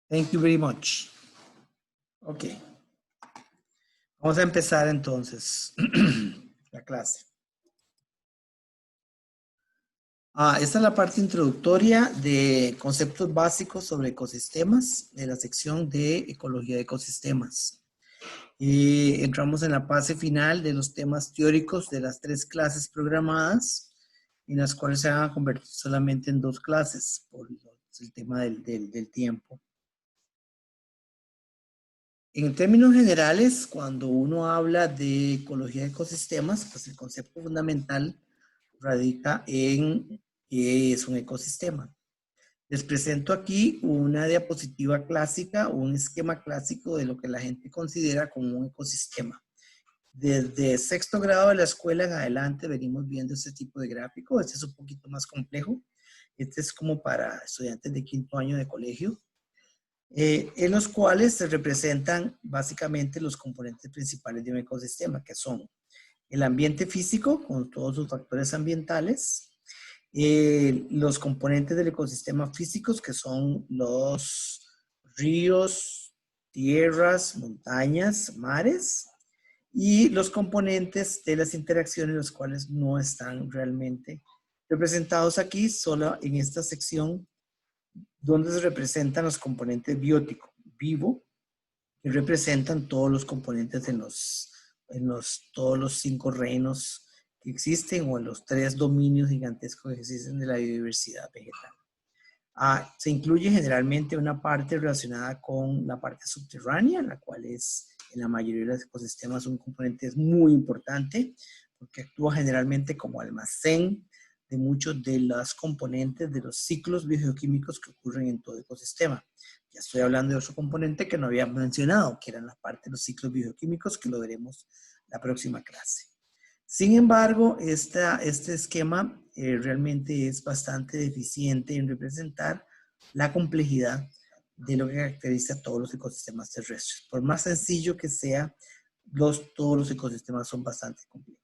Thank you very much. Ok. Vamos a empezar entonces la clase. Esta es la parte introductoria de conceptos básicos sobre ecosistemas de la sección de ecología de ecosistemas. Y entramos en la fase final de los temas teóricos de las 3 clases programadas, en las cuales se van a convertir solamente en 2 clases por el tema del tiempo. En términos generales, cuando uno habla de ecología de ecosistemas, pues el concepto fundamental radica en qué es un ecosistema. Les presento aquí una diapositiva clásica, un esquema clásico de lo que la gente considera como un ecosistema. Desde sexto grado de la escuela en adelante venimos viendo este tipo de gráfico. Este es un poquito más complejo. Este es como para estudiantes de quinto año de colegio. En los cuales se representan básicamente los componentes principales de un ecosistema, que son el ambiente físico con todos sus factores ambientales, los componentes del ecosistema físicos, que son los ríos, tierras, montañas, mares, y los componentes de las interacciones, los cuales no están realmente representados aquí, solo en esta sección donde se representan los componentes biótico, vivo, que representan todos los componentes en todos los 5 reinos que existen o en los 3 dominios gigantescos que existen de la biodiversidad vegetal. Se incluye generalmente una parte relacionada con la parte subterránea, la cual es en la mayoría de los ecosistemas un componente muy importante porque actúa generalmente como almacén de muchos de los componentes de los ciclos biogeoquímicos que ocurren en todo ecosistema. Ya estoy hablando de otro componente que no había mencionado, que era la parte de los ciclos biogeoquímicos, que lo veremos la próxima clase. Sin embargo, este esquema realmente es bastante deficiente en representar la complejidad de lo que caracteriza a todos los ecosistemas terrestres. Por más sencillo que sea, todos los ecosistemas son bastante complejos.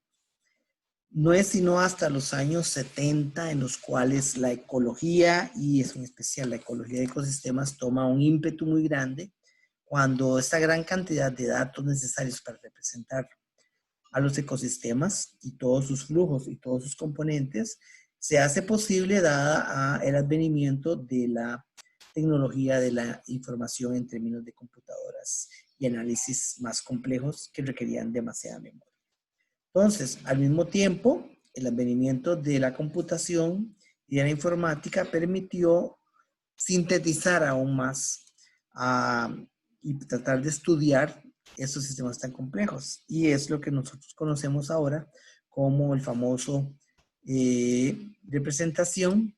No es sino hasta los años 70 en los cuales la ecología, y es en especial la ecología de ecosistemas, toma un ímpetu muy grande cuando esta gran cantidad de datos necesarios para representar a los ecosistemas y todos sus flujos y todos sus componentes se hace posible dada el advenimiento de la tecnología de la información en términos de computadoras y análisis más complejos que requerían demasiada memoria. Entonces, al mismo tiempo, el advenimiento de la computación y de la informática permitió sintetizar aún más y tratar de estudiar estos sistemas tan complejos. Y es lo que nosotros conocemos ahora como el famoso representación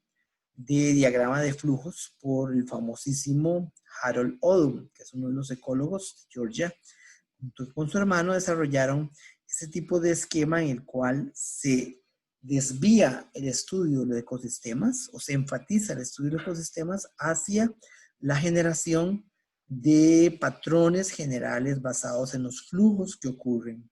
de diagrama de flujos por el famosísimo Harold Odum, que es uno de los ecólogos de Georgia. Junto con su hermano desarrollaron este tipo de esquema en el cual se desvía el estudio de los ecosistemas o se enfatiza el estudio de los ecosistemas hacia la generación de patrones generales basados en los flujos que ocurren,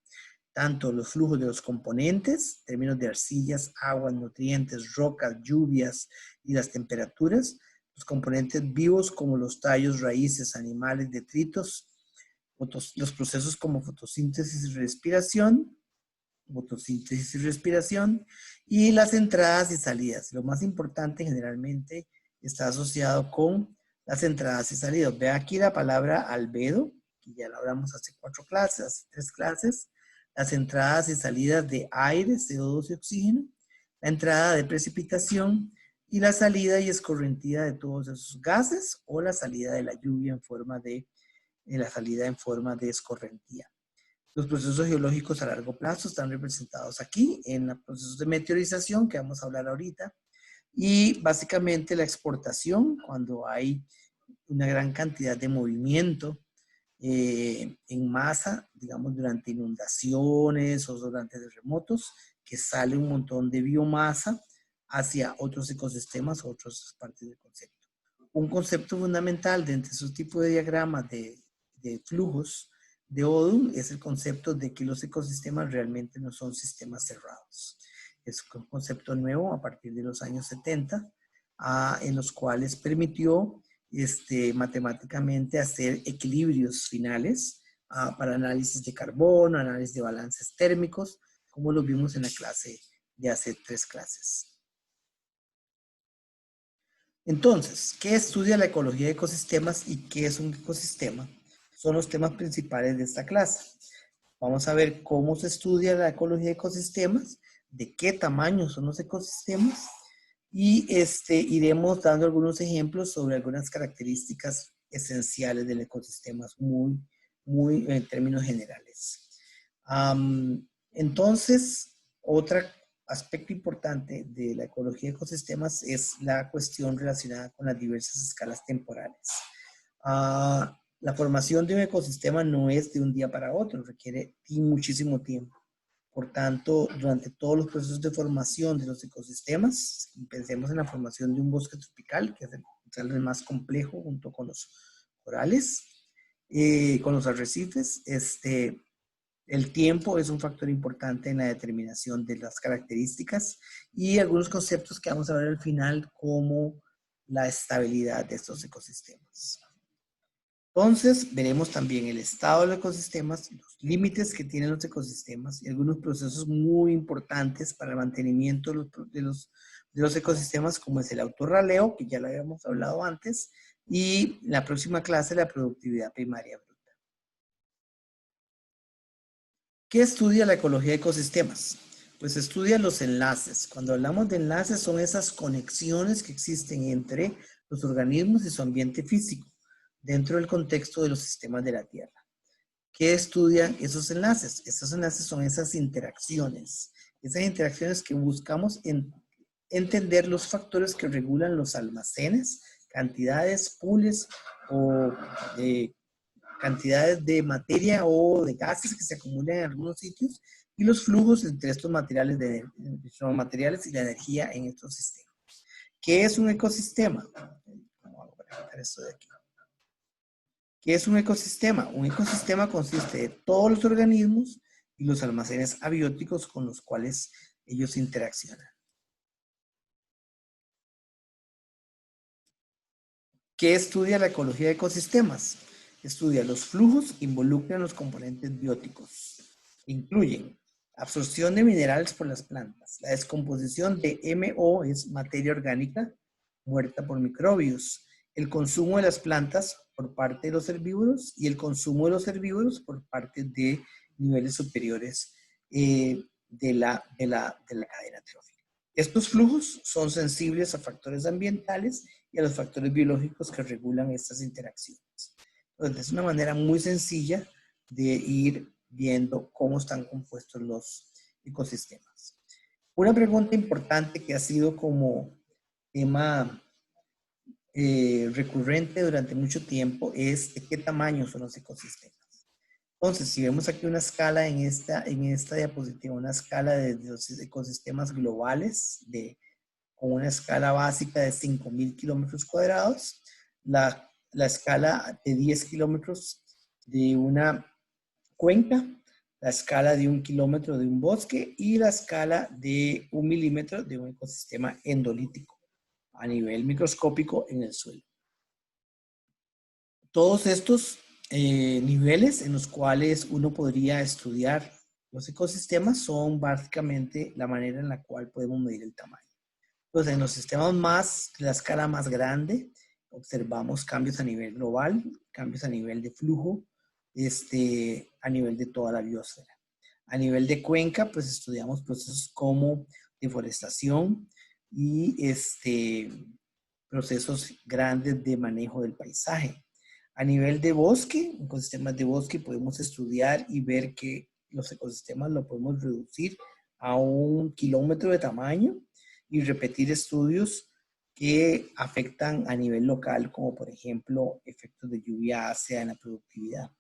tanto los flujos de los componentes, en términos de arcillas, aguas, nutrientes, rocas, lluvias y las temperaturas, los componentes vivos como los tallos, raíces, animales, detritos, los procesos como fotosíntesis y respiración, y las entradas y salidas. Lo más importante generalmente está asociado con las entradas y salidas. Ve aquí la palabra albedo, que ya lo hablamos hace 4 clases, hace 3 clases. Las entradas y salidas de aire, CO2 y oxígeno, la entrada de precipitación y la salida y escorrentía de todos esos gases o la salida de la lluvia en forma de escorrentía. Los procesos geológicos a largo plazo están representados aquí en los procesos de meteorización que vamos a hablar ahorita, y básicamente la exportación cuando hay una gran cantidad de movimiento en masa, digamos durante inundaciones o durante terremotos, que sale un montón de biomasa hacia otros ecosistemas, otras partes del concepto. Un concepto fundamental de entre esos tipos de diagramas de flujos de Odum es el concepto de que los ecosistemas realmente no son sistemas cerrados. Es un concepto nuevo a partir de los años 70, en los cuales permitió matemáticamente hacer equilibrios finales para análisis de carbono, análisis de balances térmicos, como lo vimos en la clase de hace 3 clases. Entonces, ¿qué estudia la ecología de ecosistemas y qué es un ecosistema? Son los temas principales de esta clase. Vamos a ver cómo se estudia la ecología de ecosistemas, de qué tamaño son los ecosistemas y iremos dando algunos ejemplos sobre algunas características esenciales del ecosistema, muy en términos generales. Entonces, otro aspecto importante de la ecología de ecosistemas es la cuestión relacionada con las diversas escalas temporales. La formación de un ecosistema no es de un día para otro, requiere muchísimo tiempo. Por tanto, durante todos los procesos de formación de los ecosistemas, pensemos en la formación de un bosque tropical, que es el más complejo junto con los corales, con los arrecifes, el tiempo es un factor importante en la determinación de las características y algunos conceptos que vamos a ver al final como la estabilidad de estos ecosistemas. Entonces, veremos también el estado de los ecosistemas, los límites que tienen los ecosistemas y algunos procesos muy importantes para el mantenimiento de los ecosistemas, como es el autorraleo, que ya lo habíamos hablado antes, y la próxima clase, la productividad primaria bruta. ¿Qué estudia la ecología de ecosistemas? Pues estudia los enlaces. Cuando hablamos de enlaces, son esas conexiones que existen entre los organismos y su ambiente físico, dentro del contexto de los sistemas de la Tierra. ¿Qué estudian esos enlaces? Esos enlaces son esas interacciones que buscamos entender los factores que regulan los almacenes, cantidades, pools o cantidades de materia o de gases que se acumulan en algunos sitios y los flujos entre estos materiales, materiales y la energía en estos sistemas. ¿Qué es un ecosistema? Vamos a quitar esto de aquí. ¿Qué es un ecosistema? Un ecosistema consiste de todos los organismos y los almacenes abióticos con los cuales ellos interaccionan. ¿Qué estudia la ecología de ecosistemas? Estudia los flujos que involucran los componentes bióticos. Incluyen absorción de minerales por las plantas. La descomposición de MO es materia orgánica muerta por microbios. El consumo de las plantas por parte de los herbívoros y el consumo de los herbívoros por parte de niveles superiores de la cadena trófica. Estos flujos son sensibles a factores ambientales y a los factores biológicos que regulan estas interacciones. Entonces, es una manera muy sencilla de ir viendo cómo están compuestos los ecosistemas. Una pregunta importante que ha sido como tema recurrente durante mucho tiempo es de qué tamaño son los ecosistemas. Entonces, si vemos aquí una escala en esta diapositiva, una escala de los ecosistemas globales, con una escala básica de 5.000 kilómetros cuadrados, la escala de 10 kilómetros de una cuenca, la escala de 1 kilómetro de un bosque y la escala de 1 milímetro de un ecosistema endolítico a nivel microscópico en el suelo. Todos estos niveles en los cuales uno podría estudiar los ecosistemas son básicamente la manera en la cual podemos medir el tamaño. Entonces, en los sistemas de la escala más grande, observamos cambios a nivel global, cambios a nivel de flujo, a nivel de toda la biosfera. A nivel de cuenca, pues estudiamos procesos como deforestación y procesos grandes de manejo del paisaje. A nivel de bosque, ecosistemas de bosque, podemos estudiar y ver que los ecosistemas lo podemos reducir a 1 kilómetro de tamaño y repetir estudios que afectan a nivel local, como por ejemplo efectos de lluvia ácida en la productividad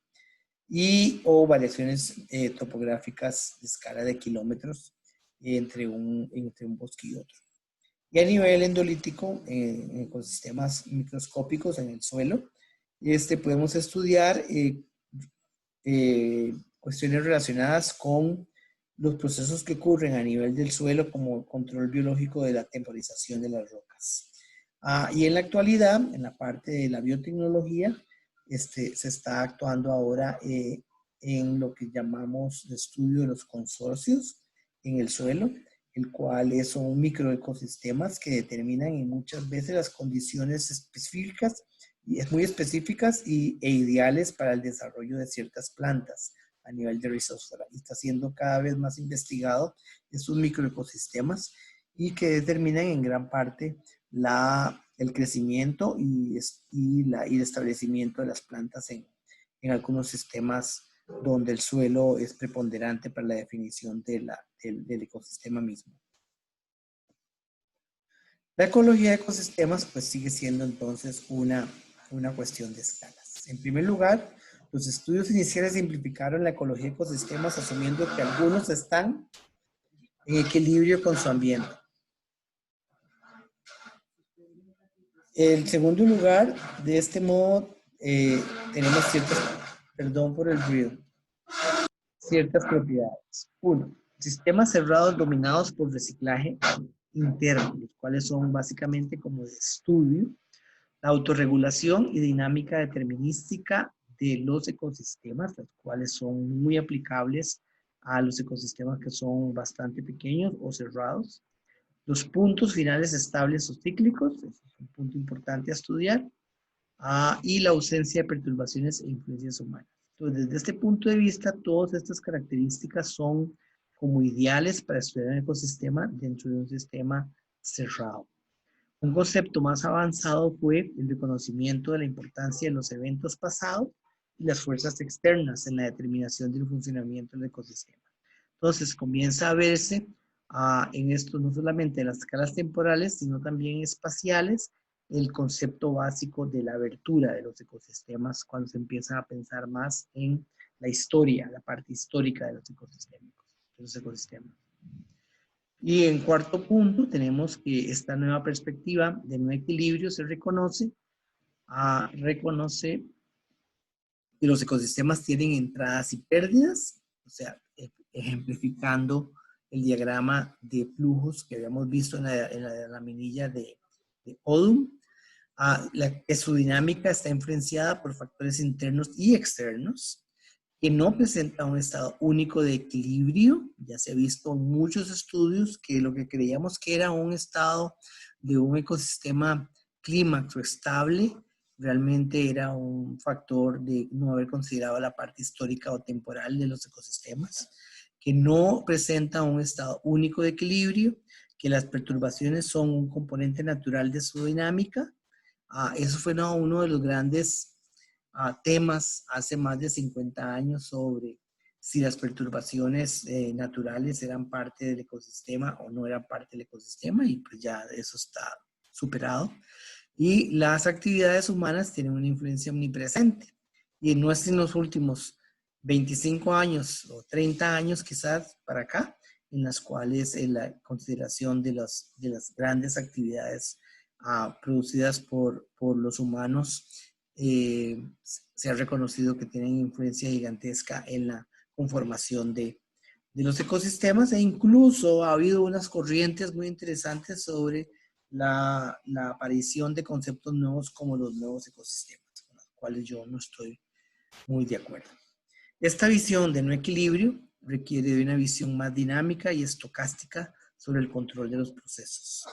o variaciones topográficas de escala de kilómetros entre un bosque y otro. Y a nivel endolítico, en ecosistemas microscópicos en el suelo, podemos estudiar cuestiones relacionadas con los procesos que ocurren a nivel del suelo como control biológico de la temporización de las rocas. Y en la actualidad, en la parte de la biotecnología, se está actuando ahora en lo que llamamos el estudio de los consorcios en el suelo, el cual son microecosistemas que determinan y muchas veces las condiciones específicas, y es muy específicas e ideales para el desarrollo de ciertas plantas a nivel de rizosfera. Y está siendo cada vez más investigado estos microecosistemas y que determinan en gran parte el crecimiento y el establecimiento de las plantas en algunos sistemas donde el suelo es preponderante para la definición del ecosistema mismo. La ecología de ecosistemas pues sigue siendo entonces una cuestión de escalas. En primer lugar, los estudios iniciales simplificaron la ecología de ecosistemas asumiendo que algunos están en equilibrio con su ambiente. En segundo lugar, de este modo, tenemos perdón por el ruido, ciertas propiedades. Uno, sistemas cerrados dominados por reciclaje interno, los cuales son básicamente como de estudio, la autorregulación y dinámica determinística de los ecosistemas, los cuales son muy aplicables a los ecosistemas que son bastante pequeños o cerrados. Los puntos finales estables o cíclicos, es un punto importante a estudiar, y la ausencia de perturbaciones e influencias humanas. Entonces, desde este punto de vista, todas estas características son como ideales para estudiar un ecosistema dentro de un sistema cerrado. Un concepto más avanzado fue el reconocimiento de la importancia de los eventos pasados y las fuerzas externas en la determinación del funcionamiento del ecosistema. Entonces, comienza a verse en esto no solamente en las escalas temporales, sino también espaciales, el concepto básico de la abertura de los ecosistemas cuando se empieza a pensar más en la historia, la parte histórica de los ecosistemas. Y en cuarto punto tenemos que esta nueva perspectiva de no equilibrio se reconoce que los ecosistemas tienen entradas y pérdidas, o sea, ejemplificando el diagrama de flujos que habíamos visto en la laminilla de Odum. Que su dinámica está influenciada por factores internos y externos, que no presenta un estado único de equilibrio. Ya se ha visto en muchos estudios que lo que creíamos que era un estado de un ecosistema clímax o estable, realmente era un factor de no haber considerado la parte histórica o temporal de los ecosistemas, que no presenta un estado único de equilibrio, que las perturbaciones son un componente natural de su dinámica. Eso fue uno de los grandes temas hace más de 50 años sobre si las perturbaciones naturales eran parte del ecosistema o no eran parte del ecosistema, y pues ya eso está superado. Y las actividades humanas tienen una influencia omnipresente. Y no es en los últimos 25 años o 30 años quizás para acá, en las cuales la consideración de las grandes actividades producidas por los humanos se ha reconocido que tienen influencia gigantesca en la conformación de los ecosistemas, e incluso ha habido unas corrientes muy interesantes sobre la aparición de conceptos nuevos como los nuevos ecosistemas, con los cuales yo no estoy muy de acuerdo. Esta visión de no equilibrio requiere de una visión más dinámica y estocástica sobre el control de los procesos.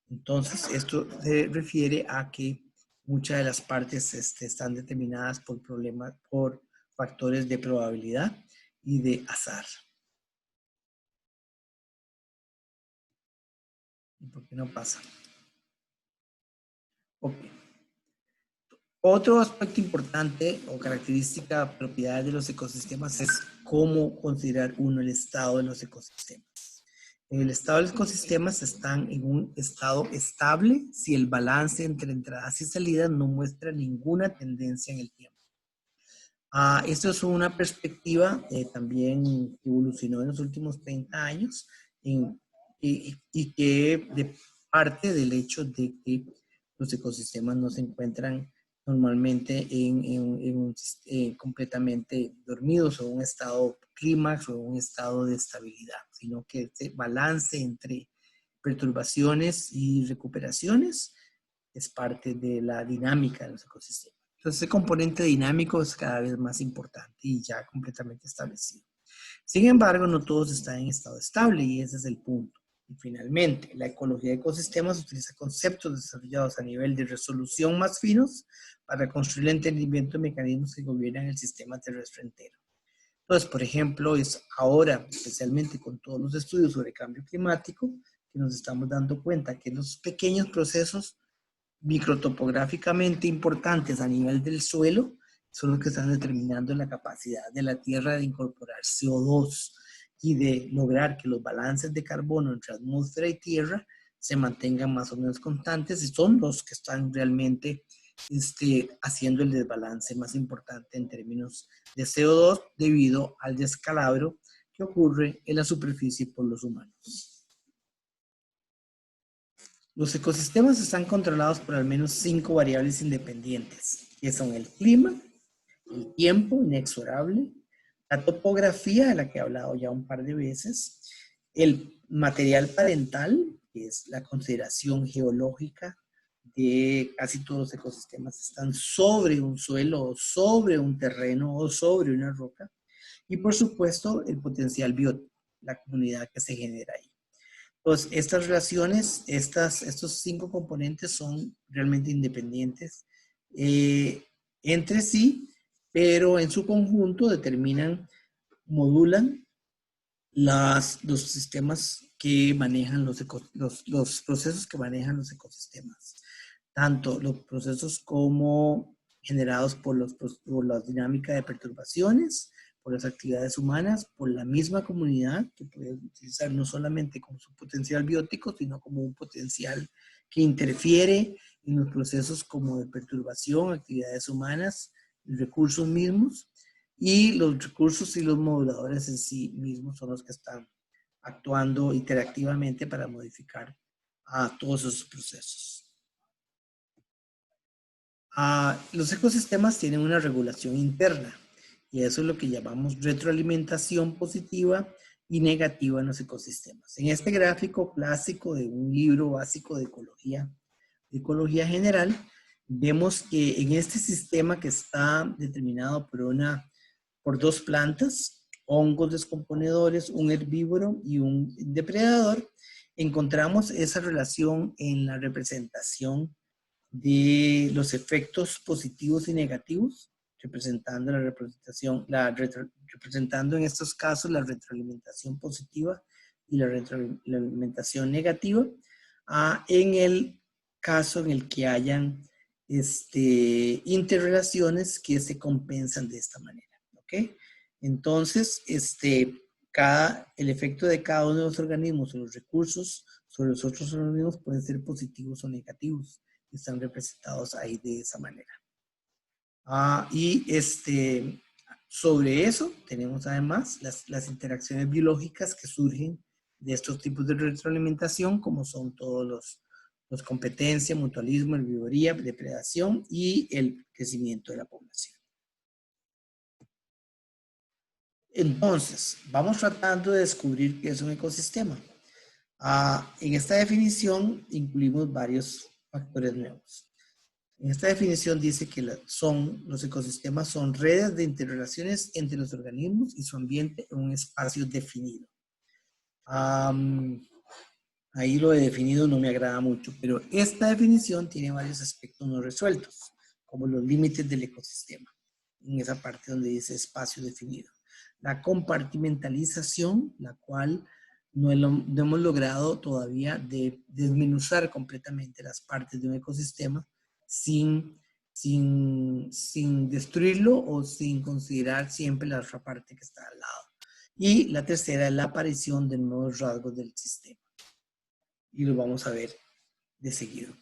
Entonces, esto se refiere a que muchas de las partes están determinadas por factores de probabilidad y de azar. ¿Y por qué no pasa? Ok. Otro aspecto importante o característica, propiedad de los ecosistemas es cómo considerar uno el estado de los ecosistemas. En el estado de los ecosistemas están en un estado estable si el balance entre entradas y salidas no muestra ninguna tendencia en el tiempo. Esto es una perspectiva también que evolucionó en los últimos 30 años y que de parte del hecho de que los ecosistemas no se encuentran normalmente completamente dormidos o en un estado clímax o en un estado de estabilidad, sino que este balance entre perturbaciones y recuperaciones es parte de la dinámica de los ecosistemas. Entonces, ese componente dinámico es cada vez más importante y ya completamente establecido. Sin embargo, no todos están en estado estable y ese es el punto. Y finalmente, la ecología de ecosistemas utiliza conceptos desarrollados a nivel de resolución más finos para construir el entendimiento de mecanismos que gobiernan el sistema terrestre entero. Entonces, por ejemplo, es ahora, especialmente con todos los estudios sobre cambio climático, que nos estamos dando cuenta que los pequeños procesos microtopográficamente importantes a nivel del suelo son los que están determinando la capacidad de la Tierra de incorporar CO2 y de lograr que los balances de carbono entre atmósfera y Tierra se mantengan más o menos constantes y son los que están realmente haciendo el desbalance más importante en términos de CO2 debido al descalabro que ocurre en la superficie por los humanos. Los ecosistemas están controlados por al menos 5 variables independientes, que son el clima, el tiempo inexorable, la topografía, de la que he hablado ya un par de veces, el material parental, que es la consideración geológica de casi todos los ecosistemas, están sobre un suelo, o sobre un terreno, o sobre una roca, y por supuesto el potencial biótico, la comunidad que se genera ahí. Pues estas relaciones, estos 5 componentes son realmente independientes entre sí, pero en su conjunto determinan, modulan los sistemas que manejan los procesos que manejan los ecosistemas. Tanto los procesos como generados por la dinámica de perturbaciones, por las actividades humanas, por la misma comunidad, que puede utilizar no solamente como su potencial biótico, sino como un potencial que interfiere en los procesos como de perturbación, actividades humanas, recursos mismos, y los recursos y los moduladores en sí mismos son los que están actuando interactivamente para modificar a todos esos procesos. Los ecosistemas tienen una regulación interna y eso es lo que llamamos retroalimentación positiva y negativa en los ecosistemas. En este gráfico clásico de un libro básico de ecología general, vemos que en este sistema que está determinado por 2 plantas, hongos descomponedores, un herbívoro y un depredador, encontramos esa relación en la representación de los efectos positivos y negativos, representando representando en estos casos la retroalimentación positiva y la retroalimentación negativa, en el caso en el que hayan interrelaciones que se compensan de esta manera, ¿ok? Entonces, el efecto de cada uno de los organismos o los recursos sobre los otros organismos pueden ser positivos o negativos. Están representados ahí de esa manera. Sobre eso tenemos además las interacciones biológicas que surgen de estos tipos de retroalimentación, como son todos los competencia, mutualismo, herbivoría, depredación y el crecimiento de la población. Entonces, vamos tratando de descubrir qué es un ecosistema. En esta definición incluimos varios factores nuevos. En esta definición dice que los ecosistemas son redes de interrelaciones entre los organismos y su ambiente en un espacio definido. Ahí lo de definido no me agrada mucho, pero esta definición tiene varios aspectos no resueltos, como los límites del ecosistema, en esa parte donde dice espacio definido. La compartimentalización, la cual no hemos logrado todavía desmenuzar completamente las partes de un ecosistema sin destruirlo o sin considerar siempre la otra parte que está al lado. Y la tercera es la aparición de nuevos rasgos del sistema. Y lo vamos a ver de seguido.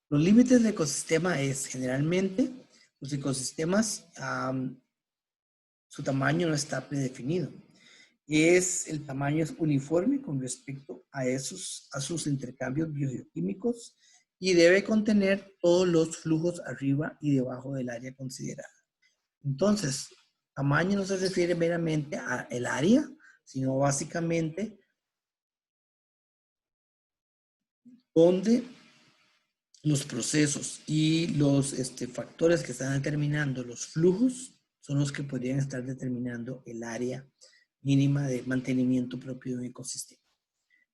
Los límites del ecosistema es generalmente los ecosistemas, su tamaño no está predefinido. El tamaño es uniforme con respecto a sus intercambios biogeoquímicos y debe contener todos los flujos arriba y debajo del área considerada. Entonces, tamaño no se refiere meramente al área, sino básicamente donde los procesos y los factores que están determinando los flujos son los que podrían estar determinando el área mínima de mantenimiento propio de un ecosistema.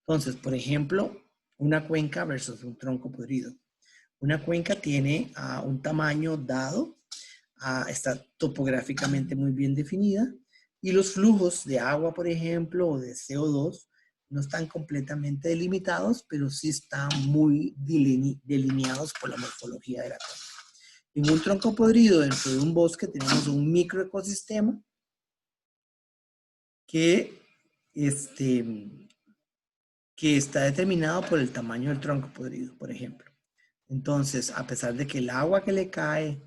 Entonces, por ejemplo, una cuenca versus un tronco podrido. Una cuenca tiene un tamaño dado, está topográficamente muy bien definida, y los flujos de agua, por ejemplo, o de CO2, no están completamente delimitados, pero sí están muy delineados por la morfología de la cuenca. En un tronco podrido dentro de un bosque tenemos un microecosistema que, que está determinado por el tamaño del tronco podrido, por ejemplo. Entonces, a pesar de que el agua que le cae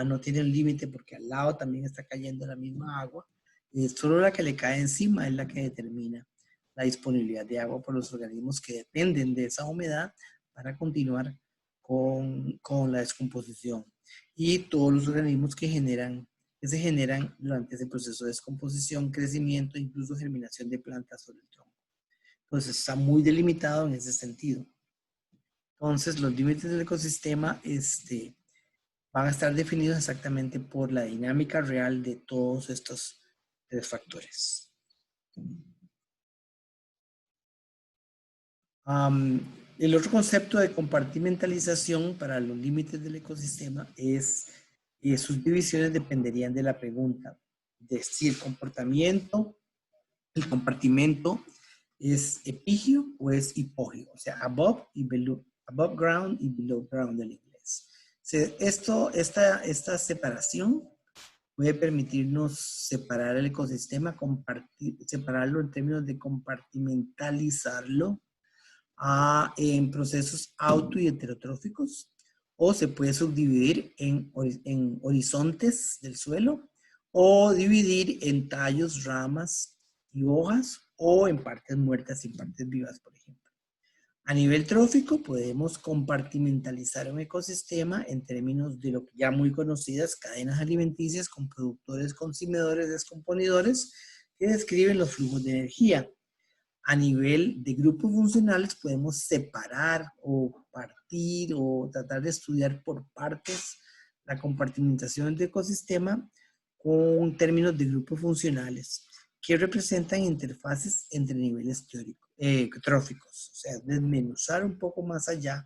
no tiene un límite porque al lado también está cayendo la misma agua, solo la que le cae encima es la que determina la disponibilidad de agua por los organismos que dependen de esa humedad para continuar con la descomposición. Y todos los organismos que se generan durante ese proceso de descomposición, crecimiento, incluso germinación de plantas sobre el tronco. Entonces está muy delimitado en ese sentido. Entonces los límites del ecosistema van a estar definidos exactamente por la dinámica real de todos estos tres factores. El otro concepto de compartimentalización para los límites del ecosistema es que sus divisiones dependerían de la pregunta de si el compartimento es epigeo o es hipogeo, o sea, above y below, above ground y below ground del inglés. Esta separación puede permitirnos separar el ecosistema, separarlo en términos de compartimentalizarlo en procesos auto y heterotróficos, o se puede subdividir en horizontes del suelo, o dividir en tallos, ramas y hojas, o en partes muertas y partes vivas, por ejemplo. A nivel trófico, podemos compartimentalizar un ecosistema en términos de lo que ya muy conocidas cadenas alimenticias con productores, consumidores, descomponidores, que describen los flujos de energía. A nivel de grupos funcionales, podemos separar o partir o tratar de estudiar por partes la compartimentación del ecosistema con términos de grupos funcionales que representan interfaces entre niveles tróficos, o sea, desmenuzar un poco más allá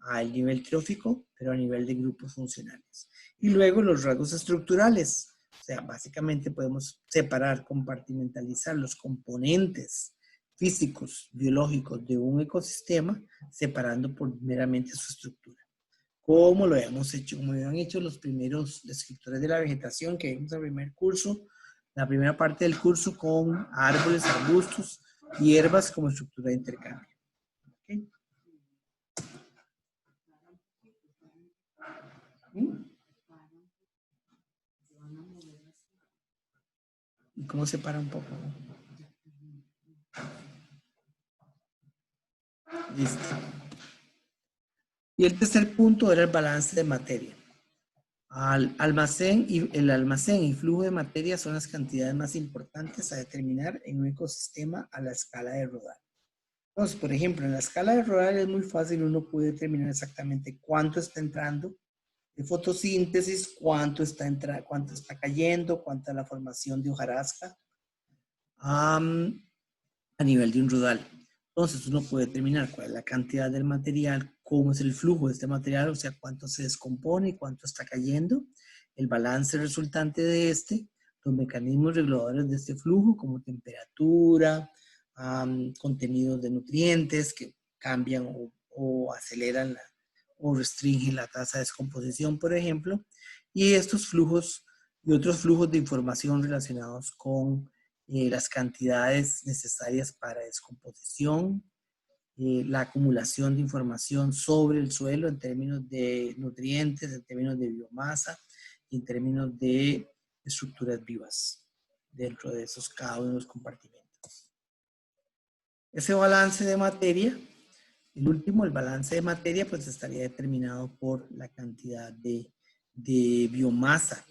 al nivel trófico, pero a nivel de grupos funcionales. Y luego los rasgos estructurales, o sea, básicamente podemos separar, compartimentalizar los componentes físicos, biológicos de un ecosistema, separando por meramente su estructura. Como lo habíamos hecho, como habían hecho los primeros descriptores de la vegetación que vimos en el primer curso, la primera parte del curso con árboles, arbustos, hierbas como estructura de intercambio. ¿Okay? ¿Y cómo separa un poco? Listo. Y el tercer punto era el balance de materia. El almacén y flujo de materia son las cantidades más importantes a determinar en un ecosistema a la escala de Rodal. Entonces, por ejemplo, en la escala de Rodal es muy fácil, uno puede determinar exactamente cuánto está entrando de fotosíntesis, cuánto está cayendo, cuánta es la formación de hojarasca a nivel de un rodal. Entonces uno puede determinar cuál es la cantidad del material, cómo es el flujo de este material, o sea, cuánto se descompone y cuánto está cayendo, el balance resultante de los mecanismos reguladores de este flujo, como temperatura, contenidos de nutrientes que cambian o aceleran o restringen la tasa de descomposición, por ejemplo, y estos flujos y otros flujos de información relacionados con las cantidades necesarias para descomposición, la acumulación de información sobre el suelo en términos de nutrientes, en términos de biomasa y en términos de estructuras vivas dentro de esos cada uno de los compartimentos. Ese balance de materia, el último, el balance de materia, pues estaría determinado por la cantidad de biomasa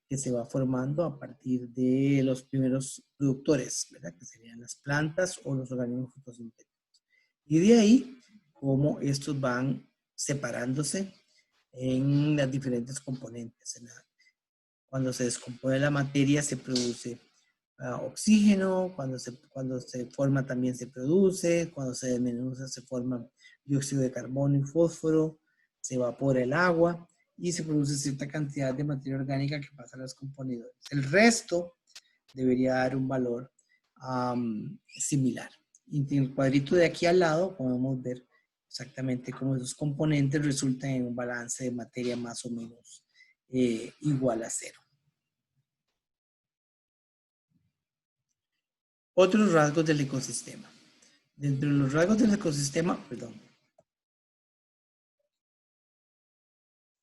que se va formando a partir de los primeros productores, ¿verdad? Que serían las plantas o los organismos fotosintéticos. Y de ahí, cómo estos van separándose en las diferentes componentes. Cuando se descompone la materia se produce oxígeno, cuando se forma también se produce, cuando se desmenuza se forma dióxido de carbono y fósforo, se evapora el agua y se produce cierta cantidad de materia orgánica que pasa a los componedores. El resto debería dar un valor similar. Y en el cuadrito de aquí al lado podemos ver exactamente cómo esos componentes resultan en un balance de materia más o menos igual a cero. Otros rasgos del ecosistema. Dentro de los rasgos del ecosistema,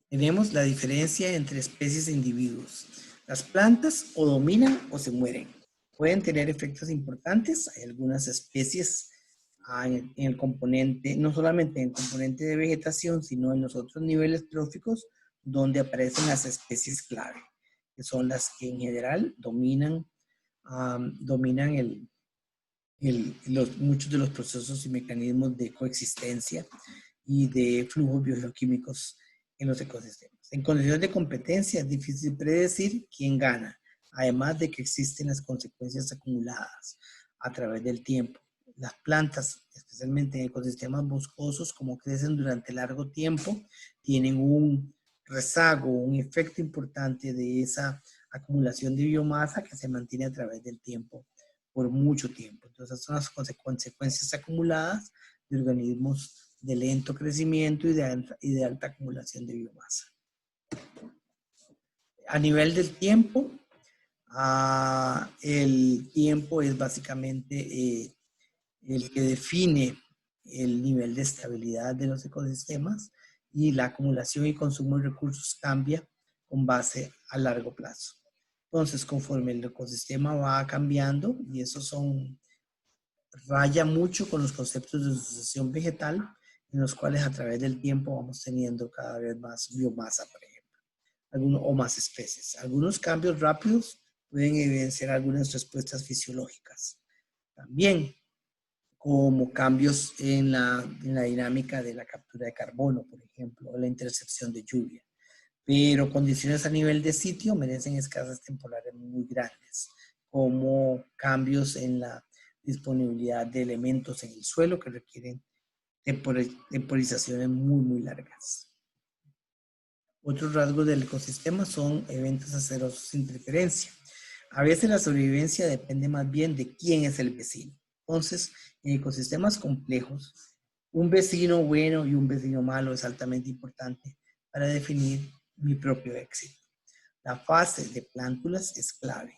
tenemos la diferencia entre especies e individuos. Las plantas o dominan o se mueren. Pueden tener efectos importantes. Hay algunas especies en el componente, no solamente en el componente de vegetación, sino en los otros niveles tróficos, donde aparecen las especies clave, que son las que en general dominan muchos de los procesos y mecanismos de coexistencia y de flujos biogeoquímicos en los ecosistemas. En condiciones de competencia es difícil predecir quién gana, además de que existen las consecuencias acumuladas a través del tiempo. Las plantas, especialmente en ecosistemas boscosos, como crecen durante largo tiempo, tienen un rezago, un efecto importante de esa acumulación de biomasa que se mantiene a través del tiempo por mucho tiempo. Entonces son las consecuencias acumuladas de organismos de lento crecimiento y de alta acumulación de biomasa. A nivel del tiempo, el tiempo es básicamente el que define el nivel de estabilidad de los ecosistemas y la acumulación y consumo de recursos cambia con base a largo plazo. Entonces, conforme el ecosistema va cambiando, y eso raya mucho con los conceptos de sucesión vegetal, en los cuales a través del tiempo vamos teniendo cada vez más biomasa, por ejemplo, o más especies. Algunos cambios rápidos pueden evidenciar algunas respuestas fisiológicas. También, como cambios en la dinámica de la captura de carbono, por ejemplo, o la intercepción de lluvia. Pero condiciones a nivel de sitio merecen escasas temporales muy grandes, como cambios en la disponibilidad de elementos en el suelo que requieren temporizaciones muy largas. Otros rasgos del ecosistema son eventos acerosos de interferencia. A veces la sobrevivencia depende más bien de quién es el vecino. Entonces, en ecosistemas complejos, un vecino bueno y un vecino malo es altamente importante para definir mi propio éxito. La fase de plántulas es clave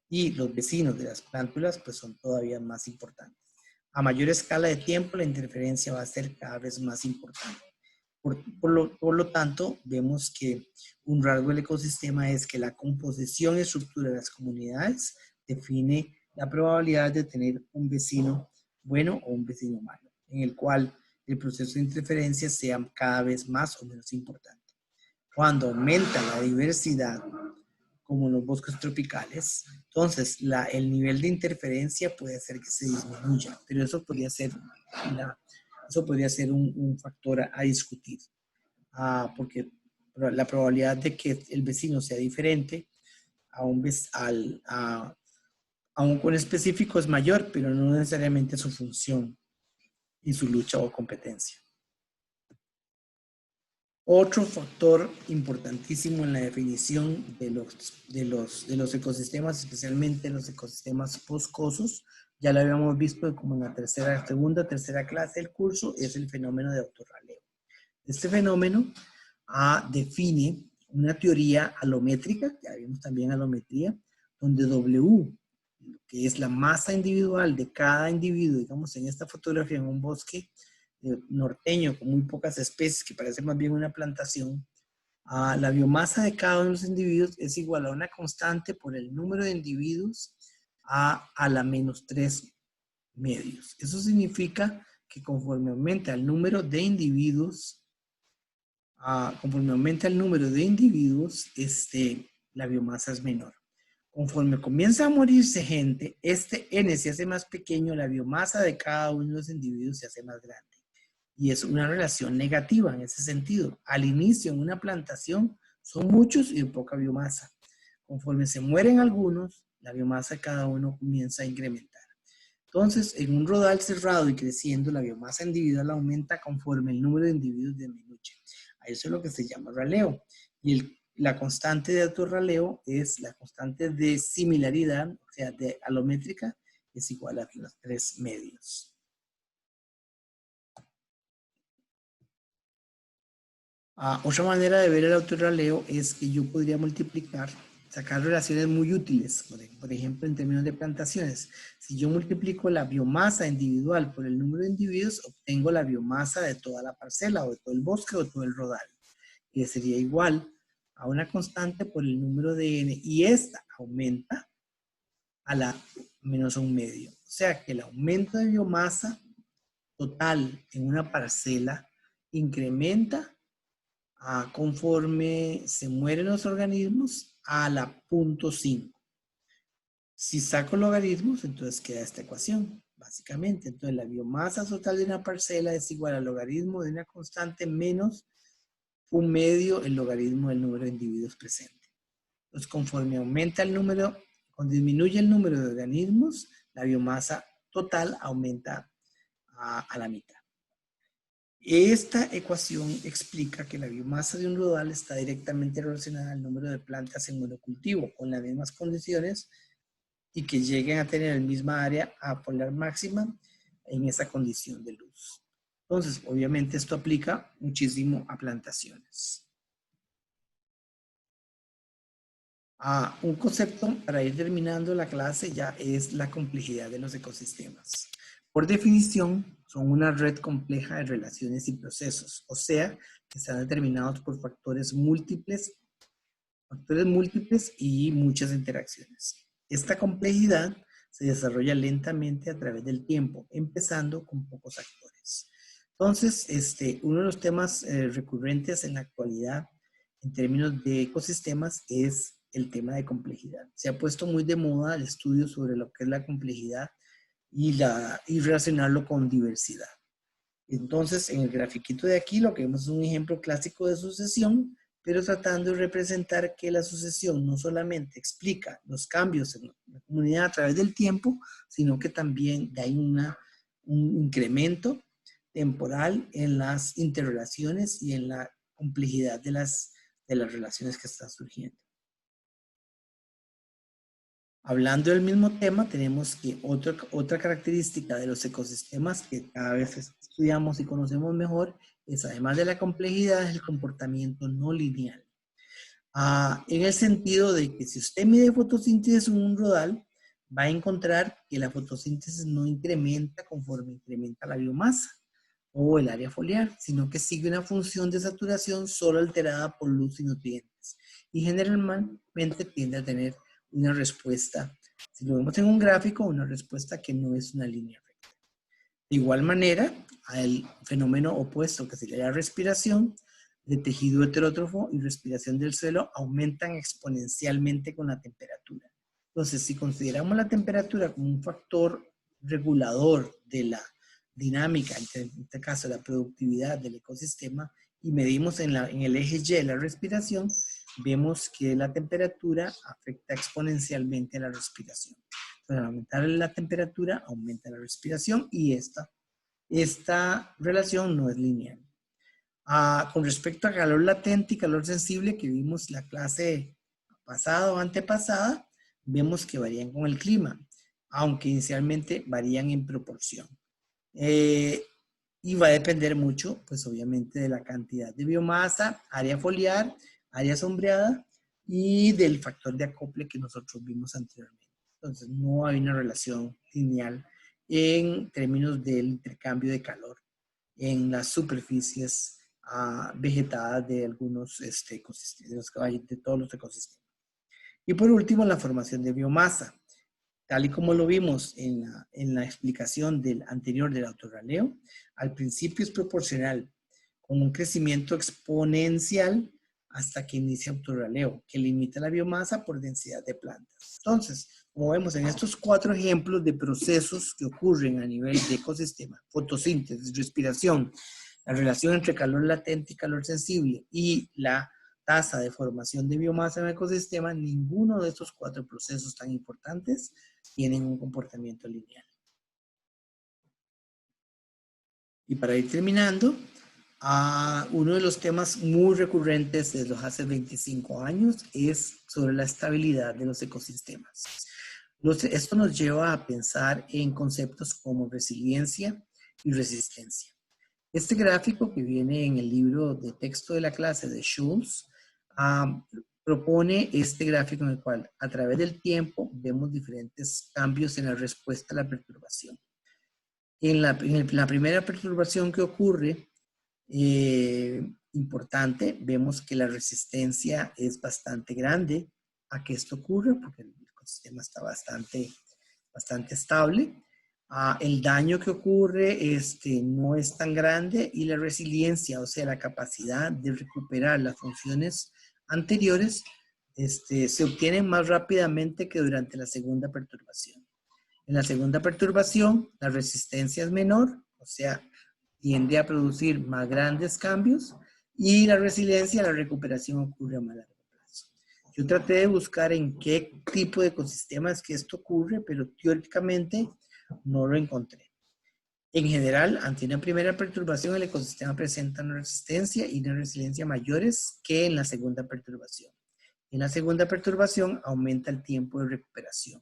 y los vecinos de las plántulas pues son todavía más importantes. A mayor escala de tiempo la interferencia va a ser cada vez más importante. Por lo tanto, vemos que un rasgo del ecosistema es que la composición y estructura de las comunidades define la probabilidad de tener un vecino bueno o un vecino malo, en el cual el proceso de interferencia sea cada vez más o menos importante. Cuando aumenta la diversidad, como en los bosques tropicales, entonces el nivel de interferencia puede hacer que se disminuya, pero eso podría ser un factor a discutir, porque la probabilidad de que el vecino sea diferente a un específico es mayor, pero no necesariamente su función y su lucha o competencia. Otro factor importantísimo en la definición de los ecosistemas, especialmente los ecosistemas boscosos, ya lo habíamos visto como en la segunda, tercera clase del curso, es el fenómeno de autorraleo. Este fenómeno define una teoría alométrica, ya vimos también alometría, donde W, que es la masa individual de cada individuo, digamos en esta fotografía en un bosque norteño con muy pocas especies, que parece más bien una plantación, la biomasa de cada uno de los individuos es igual a una constante por el número de individuos a la menos 3 medios. Eso significa que conforme aumenta el número de individuos, la biomasa es menor. Conforme comienza a morirse gente, este N se hace más pequeño, la biomasa de cada uno de los individuos se hace más grande. y es una relación negativa en ese sentido. Al inicio en una plantación son muchos y de poca biomasa. Conforme se mueren algunos, la biomasa de cada uno comienza a incrementar. Entonces, en un rodal cerrado y creciendo, la biomasa individual aumenta conforme el número de individuos disminuye. A eso es lo que se llama raleo. Y la constante de autorraleo es la constante de similaridad, o sea, de alométrica, es igual a los 3 medios. Otra manera de ver el autorraleo es que yo podría multiplicar, sacar relaciones muy útiles, por ejemplo, en términos de plantaciones. Si yo multiplico la biomasa individual por el número de individuos, obtengo la biomasa de toda la parcela, o de todo el bosque, o de todo el rodal, que sería igual a una constante por el número de n, y esta aumenta a la menos 1 medio. O sea que el aumento de biomasa total en una parcela incrementa conforme se mueren los organismos a la 0.5. Si saco logaritmos, entonces queda esta ecuación, básicamente. Entonces la biomasa total de una parcela es igual al logaritmo de una constante menos 1 medio el logaritmo del número de individuos presentes. Entonces conforme aumenta el número, cuando disminuye el número de organismos, la biomasa total aumenta a la mitad. Esta ecuación explica que la biomasa de un rodal está directamente relacionada al número de plantas en monocultivo con las mismas condiciones y que lleguen a tener el misma área polar máxima en esa condición de luz. Entonces, obviamente esto aplica muchísimo a plantaciones. Un concepto para ir terminando la clase ya es la complejidad de los ecosistemas. Por definición, son una red compleja de relaciones y procesos, o sea, que están determinados por factores múltiples y muchas interacciones. Esta complejidad se desarrolla lentamente a través del tiempo, empezando con pocos actores. Entonces, uno de los temas recurrentes en la actualidad en términos de ecosistemas es el tema de complejidad. Se ha puesto muy de moda el estudio sobre lo que es la complejidad y relacionarlo con diversidad. Entonces, en el grafiquito de aquí lo que vemos es un ejemplo clásico de sucesión, pero tratando de representar que la sucesión no solamente explica los cambios en la comunidad a través del tiempo, sino que también hay un incremento temporal en las interrelaciones y en la complejidad de las relaciones que están surgiendo. Hablando del mismo tema, tenemos que otra característica de los ecosistemas que cada vez estudiamos y conocemos mejor es, además de la complejidad, es el comportamiento no lineal. En el sentido de que si usted mide fotosíntesis en un rodal, va a encontrar que la fotosíntesis no incrementa conforme incrementa la biomasa o el área foliar, sino que sigue una función de saturación solo alterada por luz y nutrientes. Y generalmente tiende a tener una respuesta, si lo vemos en un gráfico, una respuesta que no es una línea recta. De igual manera, el fenómeno opuesto, que sería la respiración, de tejido heterótrofo y respiración del suelo aumentan exponencialmente con la temperatura. Entonces, si consideramos la temperatura como un factor regulador de la dinámica, en este caso la productividad del ecosistema, y medimos en el eje Y la respiración, vemos que la temperatura afecta exponencialmente a la respiración. Entonces, al aumentar la temperatura, aumenta la respiración y esta relación no es lineal. Con respecto a calor latente y calor sensible que vimos la clase pasada o antepasada, vemos que varían con el clima, aunque inicialmente varían en proporción. Y va a depender mucho, pues obviamente, de la cantidad de biomasa, área foliar, área sombreada y del factor de acople que nosotros vimos anteriormente. Entonces, no hay una relación lineal en términos del intercambio de calor en las superficies vegetadas de algunos ecosistemas, de todos los ecosistemas. Y por último, la formación de biomasa. Tal y como lo vimos en la explicación del anterior del autorraleo, al principio es proporcional, con un crecimiento exponencial hasta que inicia autorraleo, que limita la biomasa por densidad de plantas. Entonces, como vemos en estos 4 ejemplos de procesos que ocurren a nivel de ecosistema, fotosíntesis, respiración, La relación entre calor latente y calor sensible y la tasa de formación de biomasa en el ecosistema, ninguno de estos 4 procesos tan importantes tienen un comportamiento lineal. Y para ir terminando, uno de los temas muy recurrentes desde los hace 25 años es sobre la estabilidad de los ecosistemas. Esto nos lleva a pensar en conceptos como resiliencia y resistencia. Este gráfico que viene en el libro de texto de la clase de Schultz propone este gráfico en el cual a través del tiempo vemos diferentes cambios en la respuesta a la perturbación. En la primera perturbación que ocurre, importante, vemos que la resistencia es bastante grande a que esto ocurra porque el ecosistema está bastante estable. El daño que ocurre no es tan grande y la resiliencia, o sea, la capacidad de recuperar las funciones anteriores, se obtiene más rápidamente que durante la segunda perturbación. En la segunda perturbación, la resistencia es menor, o sea, tiende a producir más grandes cambios y la resiliencia, la recuperación ocurre a más largo plazo. Yo traté de buscar en qué tipo de ecosistemas que esto ocurre, pero teóricamente no lo encontré. En general, ante una primera perturbación, el ecosistema presenta una resistencia y una resiliencia mayores que en la segunda perturbación. En la segunda perturbación aumenta el tiempo de recuperación.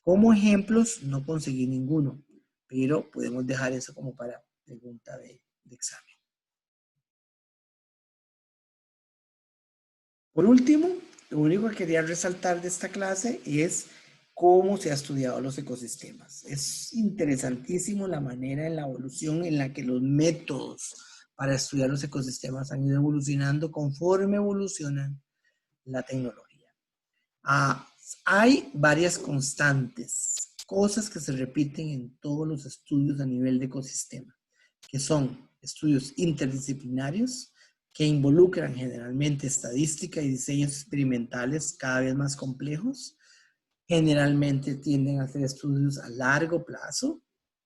Como ejemplos, no conseguí ninguno, pero podemos dejar eso como para pregunta de examen. Por último, lo único que quería resaltar de esta clase es cómo se ha estudiado los ecosistemas. Es interesantísimo la manera en la evolución en la que los métodos para estudiar los ecosistemas han ido evolucionando conforme evoluciona la tecnología. Hay varias constantes, cosas que se repiten en todos los estudios a nivel de ecosistema, que son estudios interdisciplinarios, que involucran generalmente estadística y diseños experimentales cada vez más complejos. Generalmente tienden a hacer estudios a largo plazo,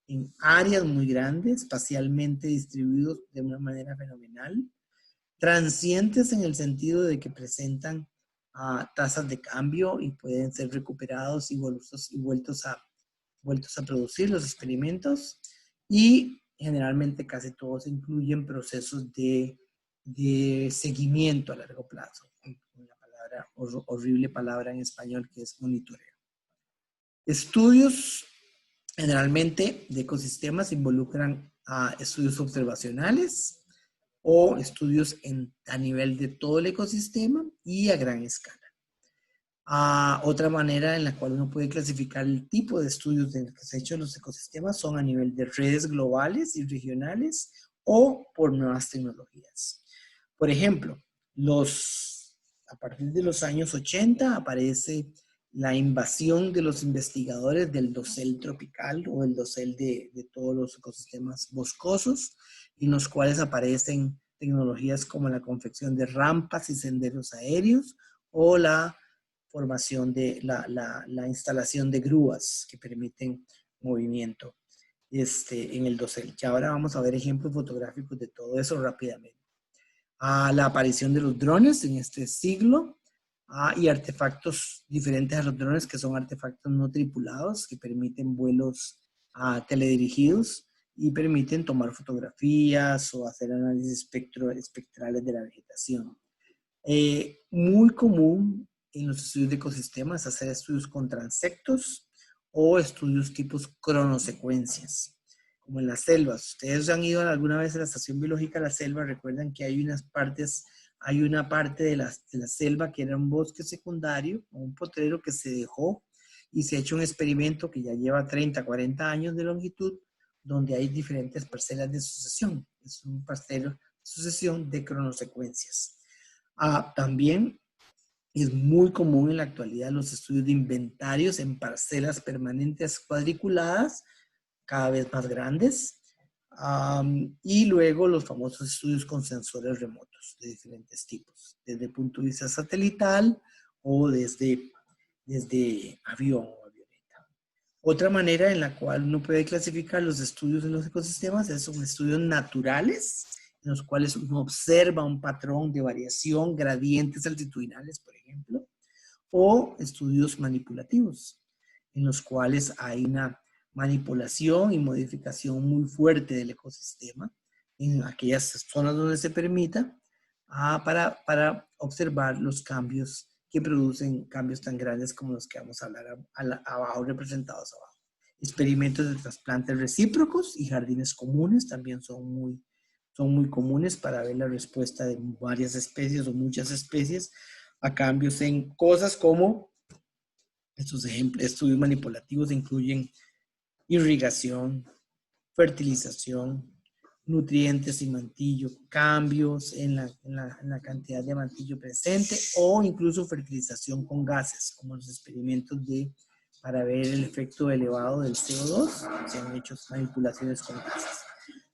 en áreas muy grandes, espacialmente distribuidos de una manera fenomenal. Transientes en el sentido de que presentan tasas de cambio y pueden ser recuperados y vueltos a producir los experimentos. Y generalmente casi todos incluyen procesos de seguimiento a largo plazo. Una palabra, horrible palabra en español que es monitoreo. Estudios generalmente de ecosistemas involucran a estudios observacionales o estudios a nivel de todo el ecosistema y a gran escala. Otra manera en la cual uno puede clasificar el tipo de estudios que se ha hecho en los ecosistemas son a nivel de redes globales y regionales o por nuevas tecnologías. Por ejemplo, a partir de los años 80 aparece la invasión de los investigadores del dosel tropical o el dosel de todos los ecosistemas boscosos, en los cuales aparecen tecnologías como la confección de rampas y senderos aéreos o la formación de la instalación de grúas que permiten movimiento en el dosel. Y ahora vamos a ver ejemplos fotográficos de todo eso rápidamente. La aparición de los drones en este siglo y artefactos diferentes a los drones que son artefactos no tripulados que permiten vuelos teledirigidos y permiten tomar fotografías o hacer análisis espectrales de la vegetación. Muy común en los estudios de ecosistemas hacer estudios con transectos o estudios tipos cronosecuencias, como en las selvas. Ustedes han ido alguna vez a la estación biológica de la selva, recuerdan que hay una parte de la selva que era un bosque secundario, o un potrero que se dejó y se ha hecho un experimento que ya lleva 30, 40 años de longitud, donde hay diferentes parcelas de sucesión. Es un parcelo de sucesión de cronosecuencias. También es muy común en la actualidad los estudios de inventarios en parcelas permanentes cuadriculadas, cada vez más grandes, y luego los famosos estudios con sensores remotos de diferentes tipos, desde el punto de vista satelital o desde avión o avioneta. Otra manera en la cual uno puede clasificar los estudios en los ecosistemas son estudios naturales, en los cuales uno observa un patrón de variación, gradientes altitudinales, por ejemplo, o estudios manipulativos, en los cuales hay una manipulación y modificación muy fuerte del ecosistema en aquellas zonas donde se permita para observar los cambios que producen cambios tan grandes como los que vamos a hablar abajo, representados abajo. Experimentos de trasplantes recíprocos y jardines comunes también son muy comunes para ver la respuesta de varias especies o muchas especies a cambios en cosas como estos estudios manipulativos incluyen irrigación, fertilización, nutrientes y mantillo, cambios en la cantidad de mantillo presente o incluso fertilización con gases, como los experimentos para ver el efecto elevado del CO2, se han hecho manipulaciones con gases.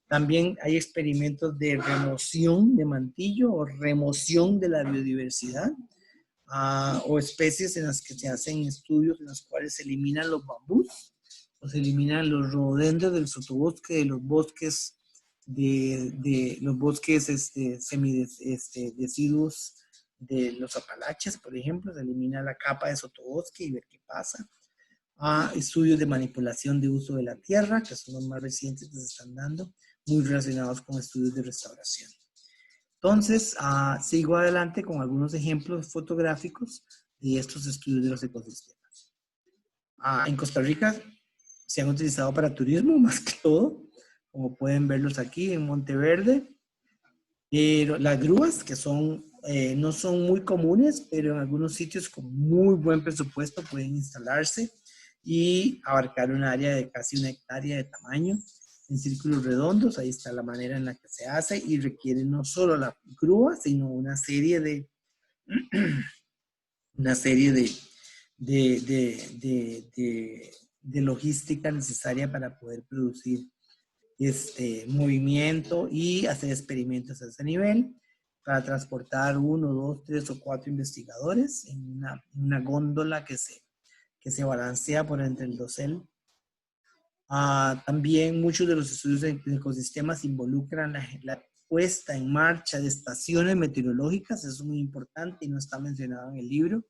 También hay experimentos de remoción de mantillo o remoción de la biodiversidad, o especies en las que se hacen estudios en los cuales se eliminan los bambús o se eliminan los rododendros del sotobosque, de los bosques deciduos de los Apalaches, por ejemplo, se elimina la capa de sotobosque y ver qué pasa. Estudios de manipulación de uso de la tierra, que son los más recientes que se están dando, muy relacionados con estudios de restauración. Entonces, sigo adelante con algunos ejemplos fotográficos de estos estudios de los ecosistemas. En Costa Rica se han utilizado para turismo más que todo, como pueden verlos aquí en Monteverde. Pero las grúas, que no son muy comunes, pero en algunos sitios con muy buen presupuesto pueden instalarse y abarcar un área de casi 1 hectárea de tamaño en círculos redondos. Ahí está la manera en la que se hace y requiere no solo la grúa, sino una serie de logística necesaria para poder producir movimiento y hacer experimentos a ese nivel para transportar 1, 2, 3 o 4 investigadores en una góndola que se balancea por entre el dosel. También muchos de los estudios de ecosistemas involucran la puesta en marcha de estaciones meteorológicas, eso es muy importante y no está mencionado en el libro,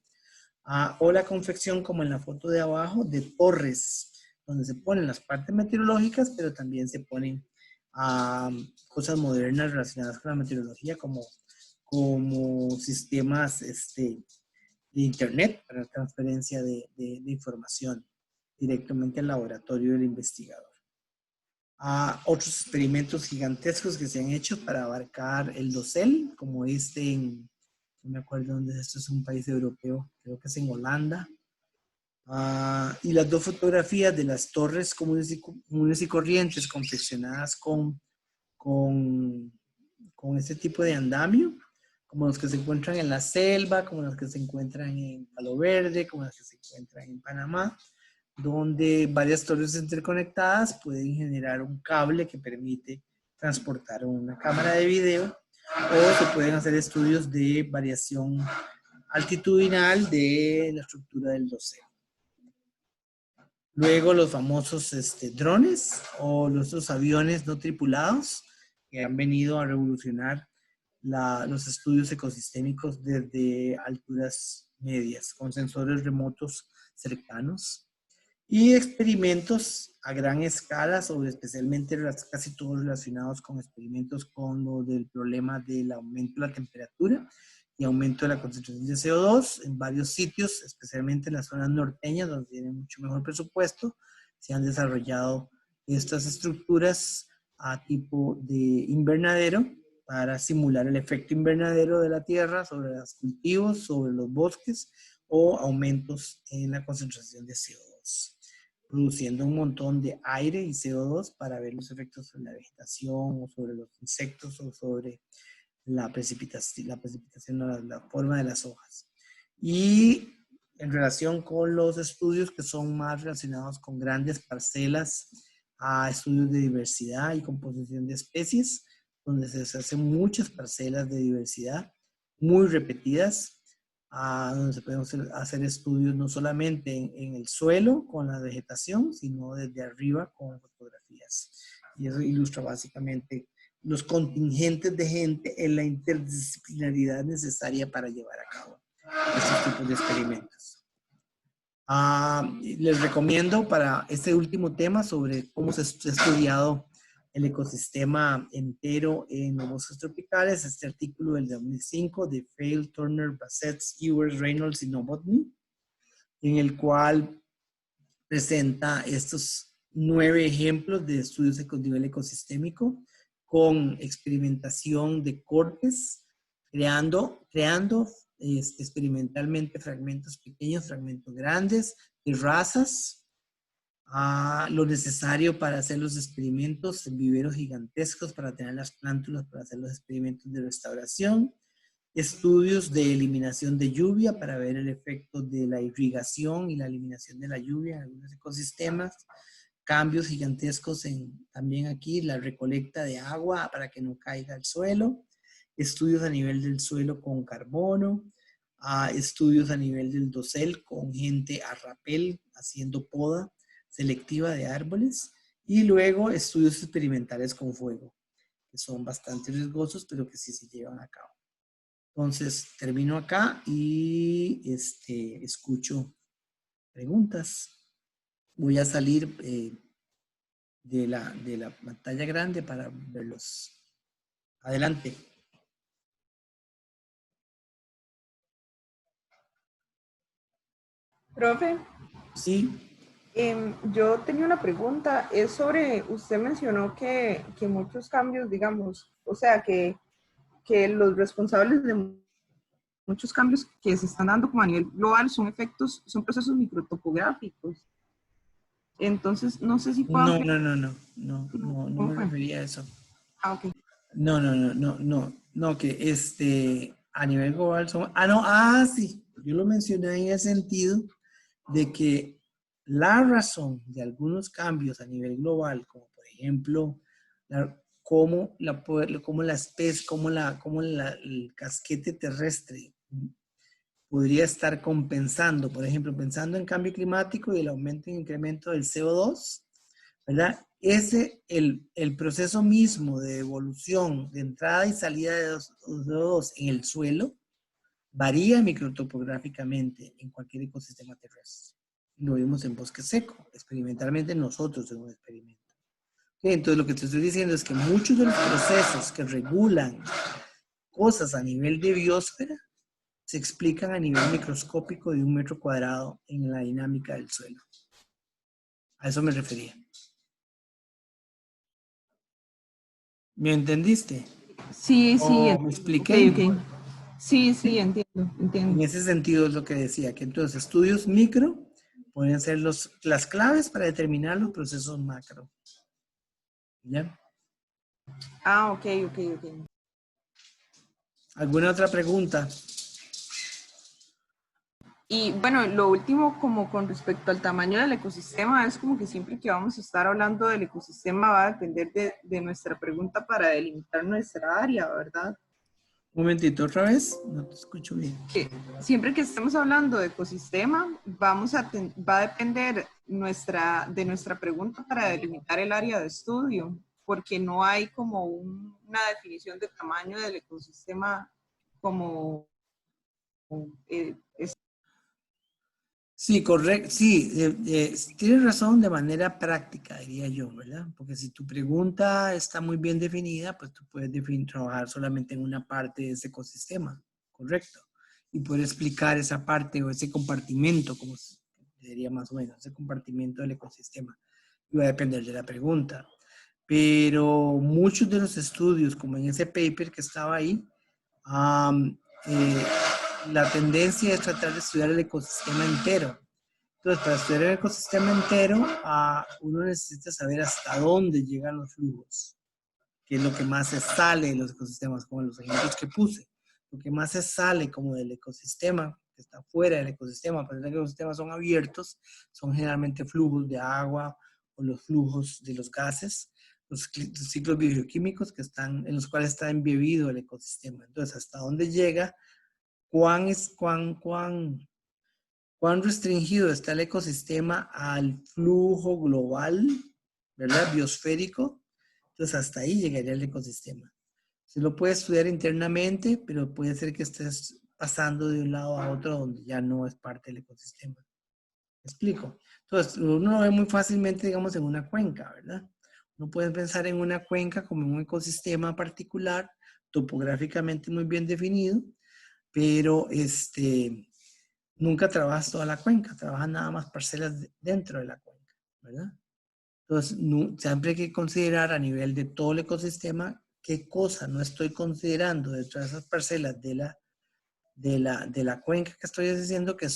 o la confección, como en la foto de abajo, de torres, donde se ponen las partes meteorológicas, pero también se ponen cosas modernas relacionadas con la meteorología, como sistemas de internet para transferencia de información directamente al laboratorio del investigador. Otros experimentos gigantescos que se han hecho para abarcar el dosel, como no me acuerdo dónde es, esto es un país europeo, creo que es en Holanda. Y las dos fotografías de las torres comunes y corrientes confeccionadas con este tipo de andamio, como los que se encuentran en la selva, como los que se encuentran en Palo Verde, como los que se encuentran en Panamá, donde varias torres interconectadas pueden generar un cable que permite transportar una cámara de video, o se pueden hacer estudios de variación altitudinal de la estructura del dosel. Luego los famosos drones o los aviones no tripulados que han venido a revolucionar los estudios ecosistémicos desde alturas medias, con sensores remotos cercanos. Y experimentos a gran escala sobre especialmente casi todos relacionados con experimentos con lo del problema del aumento de la temperatura y aumento de la concentración de CO2 en varios sitios, especialmente en las zonas norteñas donde tienen mucho mejor presupuesto. Se han desarrollado estas estructuras a tipo de invernadero para simular el efecto invernadero de la tierra sobre los cultivos, sobre los bosques o aumentos en la concentración de CO2, produciendo un montón de aire y CO2 para ver los efectos sobre la vegetación o sobre los insectos o sobre la precipitación, la forma de las hojas. Y en relación con los estudios que son más relacionados con grandes parcelas, a estudios de diversidad y composición de especies, donde se hacen muchas parcelas de diversidad muy repetidas, donde se pueden hacer estudios no solamente en el suelo con la vegetación, sino desde arriba con fotografías. Y eso ilustra básicamente los contingentes de gente en la interdisciplinaridad necesaria para llevar a cabo estos tipos de experimentos. Les recomiendo para este último tema sobre cómo se ha estudiado el ecosistema entero en los bosques tropicales, este artículo del 2005 de Fail, Turner, Bassett, Ewers, Reynolds y Novotny, en el cual presenta estos 9 ejemplos de estudios de nivel ecosistémico con experimentación de cortes, creando experimentalmente fragmentos pequeños, fragmentos grandes, de razas, lo necesario para hacer los experimentos en viveros gigantescos, para tener las plántulas, para hacer los experimentos de restauración, estudios de eliminación de lluvia para ver el efecto de la irrigación y la eliminación de la lluvia en algunos ecosistemas, cambios gigantescos también aquí, la recolecta de agua para que no caiga al suelo, estudios a nivel del suelo con carbono, estudios a nivel del dosel con gente a rapel haciendo poda selectiva de árboles y luego estudios experimentales con fuego, que son bastante riesgosos, pero que sí se llevan a cabo. Entonces, termino acá y escucho preguntas. Voy a salir de la pantalla grande para verlos. Adelante. Profe, Sí. yo tenía una pregunta, es sobre, usted mencionó que muchos cambios, digamos, o sea, que los responsables de muchos cambios que se están dando como a nivel global son procesos microtopográficos. Entonces, no sé si puedo No ampliar. no me refería a eso. Ok. No, que a nivel global son, sí, yo lo mencioné en el sentido de que la razón de algunos cambios a nivel global, como por ejemplo, cómo la especie, el casquete terrestre podría estar compensando, por ejemplo, pensando en cambio climático y el aumento e incremento del CO2, ¿verdad? El proceso mismo de evolución, de entrada y salida de CO2 en el suelo, varía microtopográficamente en cualquier ecosistema terrestre. Lo vimos en bosque seco, experimentalmente nosotros en un experimento. ¿Okay? Entonces lo que te estoy diciendo es que muchos de los procesos que regulan cosas a nivel de biosfera se explican a nivel microscópico de 1 metro cuadrado en la dinámica del suelo. A eso me refería. ¿Me entendiste? Sí, ¿O me expliqué? ok. Sí, entiendo. En ese sentido es lo que decía, que entonces estudios micro pueden ser las claves para determinar los procesos macro. ¿Ya? Ok. ¿Alguna otra pregunta? Y bueno, lo último como con respecto al tamaño del ecosistema, es como que siempre que vamos a estar hablando del ecosistema va a depender de nuestra pregunta para delimitar nuestra área, ¿verdad? Un momentito, otra vez, no te escucho bien. Que siempre que estemos hablando de ecosistema, va a depender de nuestra pregunta para delimitar el área de estudio, porque no hay como una definición de tamaño del ecosistema como Sí, correcto. Sí, tienes razón de manera práctica, diría yo, ¿verdad? Porque si tu pregunta está muy bien definida, pues tú puedes trabajar solamente en una parte de ese ecosistema, correcto. Y poder explicar esa parte o ese compartimento, como se diría más o menos, ese compartimento del ecosistema. Y va a depender de la pregunta. Pero muchos de los estudios, como en ese paper que estaba ahí, la tendencia es tratar de estudiar el ecosistema entero. Entonces, para estudiar el ecosistema entero, uno necesita saber hasta dónde llegan los flujos, que es lo que más se sale de los ecosistemas, como los ejemplos que puse. Lo que más se sale como del ecosistema, que está fuera del ecosistema, pero los ecosistemas son abiertos, son generalmente flujos de agua o los flujos de los gases, los ciclos bioquímicos que están, en los cuales está embebido el ecosistema. Entonces, hasta dónde llega cuán restringido está el ecosistema al flujo global, ¿verdad? Biosférico. Entonces, hasta ahí llegaría el ecosistema. Se lo puede estudiar internamente, pero puede ser que estés pasando de un lado a otro donde ya no es parte del ecosistema. ¿Me explico? Entonces, uno lo ve muy fácilmente, digamos, en una cuenca, ¿verdad? Uno puede pensar en una cuenca como un ecosistema particular, topográficamente muy bien definido, pero nunca trabajas toda la cuenca, trabajas nada más parcelas dentro de la cuenca, ¿verdad? Entonces, siempre hay que considerar a nivel de todo el ecosistema qué cosa no estoy considerando dentro de esas parcelas de la cuenca que estoy diciendo que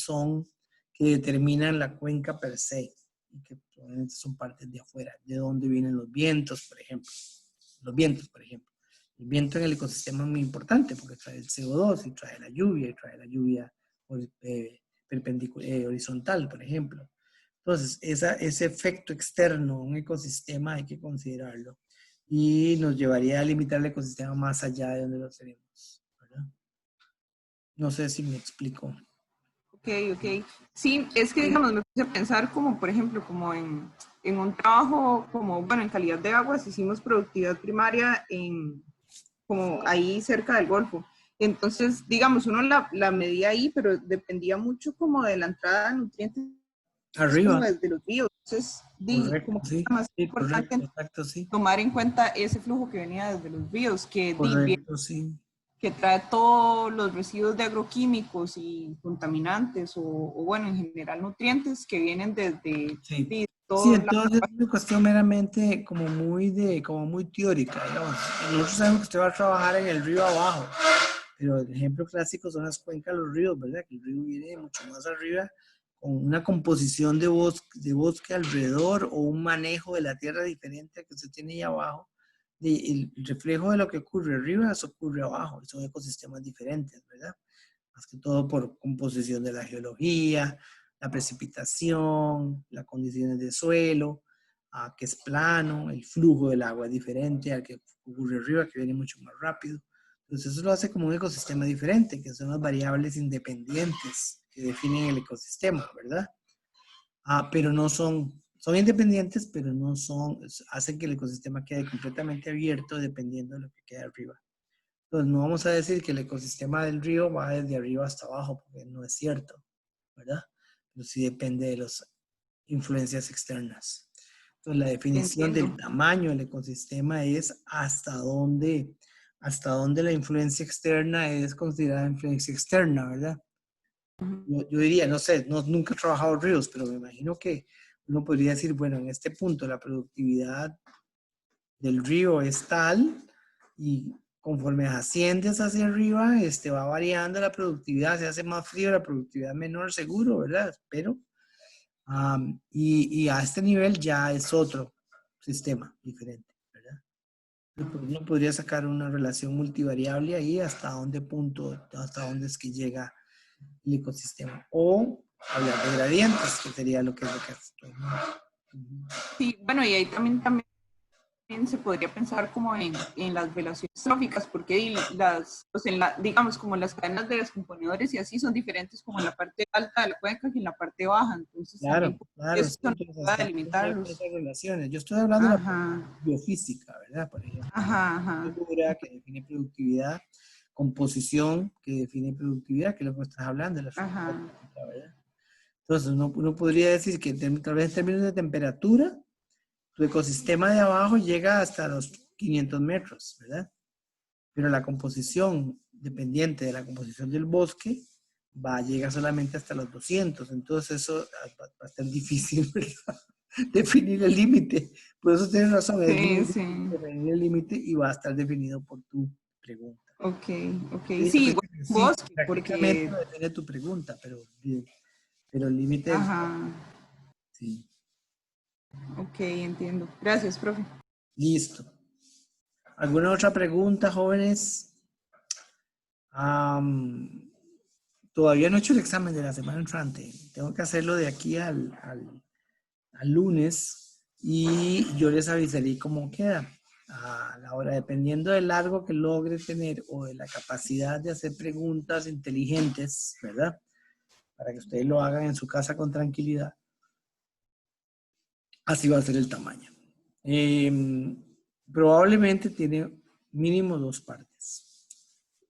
determinan la cuenca per se y que probablemente son partes de afuera, de dónde vienen los vientos, por ejemplo. Los vientos, por ejemplo. El viento en el ecosistema es muy importante porque trae el CO2 y trae la lluvia horizontal, por ejemplo. Entonces, ese efecto externo a un ecosistema hay que considerarlo y nos llevaría a limitar el ecosistema más allá de donde lo tenemos, ¿verdad? No sé si me explico. Ok, ok. Sí, es que, digamos, me puse a pensar como, por ejemplo, como en un trabajo como, bueno, en calidad de aguas, hicimos productividad primaria como ahí cerca del Golfo. Entonces, digamos, uno la medía ahí, pero dependía mucho como de la entrada de nutrientes como Arriba. desde los ríos. Entonces, Correcto, como que sí. era más Sí, correcto, importante exacto, sí. tomar en cuenta ese flujo que venía desde los ríos, Correcto, sí. que trae todos los residuos de agroquímicos y contaminantes o bueno, en general nutrientes que vienen desde Sí. Sí, toda la... entonces es una cuestión meramente como muy teórica, digamos. Nosotros sabemos que usted va a trabajar en el río abajo, pero el ejemplo clásico son las cuencas de los ríos, ¿verdad? Que el río viene mucho más arriba con una composición de bosque alrededor o un manejo de la tierra diferente que usted tiene ahí abajo. El reflejo de lo que ocurre arriba, eso ocurre abajo, son ecosistemas diferentes, ¿verdad? Más que todo por composición de la geología, la precipitación, las condiciones de suelo, que es plano, el flujo del agua es diferente al que ocurre arriba, que viene mucho más rápido. Entonces eso lo hace como un ecosistema diferente, que son las variables independientes que definen el ecosistema, ¿verdad? Pero no son independientes, pero no hacen que el ecosistema quede completamente abierto dependiendo de lo que quede arriba. Entonces no vamos a decir que el ecosistema del río va desde arriba hasta abajo, porque no es cierto, ¿verdad? Pero sí depende de las influencias externas. Entonces la definición Entiendo. del tamaño del ecosistema es hasta dónde la influencia externa es considerada influencia externa, ¿verdad? Yo diría, no sé, nunca he trabajado ríos, pero me imagino que uno podría decir, bueno, en este punto la productividad del río es tal y conforme asciendes hacia arriba, va variando la productividad, se hace más frío, la productividad menor, seguro, ¿verdad? Pero, y a este nivel ya es otro sistema diferente, ¿verdad? Uno podría sacar una relación multivariable ahí hasta dónde es que llega el ecosistema. O hablar de gradientes, que sería lo que hace todo el mundo. Sí, bueno, y ahí también se podría pensar como en las velaciones tróficas, porque pues digamos, como las cadenas de descomponedores y así son diferentes como en la parte alta de la cuenca que en la parte baja, entonces también Claro, claro, eso sí, nos entonces ayuda a hasta delimitarlos. esas relaciones. Yo estoy hablando de la parte Ajá, biofísica, ¿verdad? Por ejemplo, ajá, ajá, figura que define productividad, composición que define productividad, que es lo que estás hablando, de la estructura ajá, química, ¿verdad? Entonces, uno podría decir que tal vez en términos de temperatura, tu ecosistema de abajo llega hasta los 500 metros, ¿verdad? Pero la composición, dependiente de la composición del bosque, llega solamente hasta los 200. Entonces eso va a estar difícil, ¿verdad? Definir el límite. Por eso tienes razón, es muy sí, sí, difícil definir el límite y va a estar definido por tu pregunta. ok, ok, Yo diría sí, que igual un sí, bosque, prácticamente porque, lo define tu pregunta, pero el límite es, ajá, sí, ok, entiendo. Gracias, profe. listo. ¿Alguna otra pregunta, jóvenes? Todavía no he hecho el examen de la semana entrante. Tengo que hacerlo de aquí al lunes y yo les avisaré cómo queda. a la hora, dependiendo del largo que logre tener o de la capacidad de hacer preguntas inteligentes, ¿verdad? Para que ustedes lo hagan en su casa con tranquilidad. Así va a ser el tamaño. Probablemente tiene mínimo 2 partes.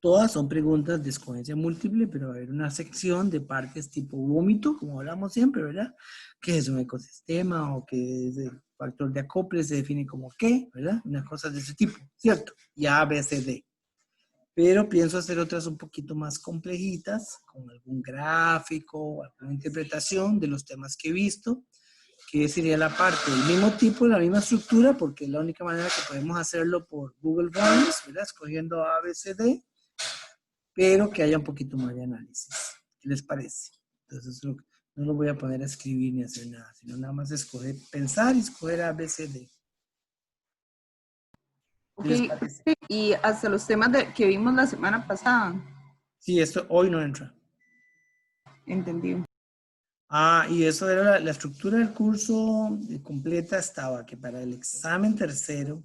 Todas son preguntas de escogencia múltiple, pero va a haber una sección de partes tipo vómito, como hablamos siempre, ¿verdad? ¿Qué es un ecosistema o qué es el factor de acople? Se define como qué, ¿verdad? Unas cosas de ese tipo, ¿cierto? Y A, B, C, D. Pero pienso hacer otras un poquito más complejitas, con algún gráfico o alguna interpretación de los temas que he visto, que sería la parte del mismo tipo, la misma estructura, porque es la única manera que podemos hacerlo por Google Forms, ¿verdad? Escogiendo A, B, C, D, pero que haya un poquito más de análisis. ¿Qué les parece? Entonces no lo voy a poner a escribir ni a hacer nada, sino nada más escoger, pensar y escoger A, B, C, D. ¿Qué les parece? Y hasta los temas que vimos la semana pasada. Sí, esto hoy no entra. Entendido. Ah, y eso era la estructura del curso completa estaba que para el examen tercero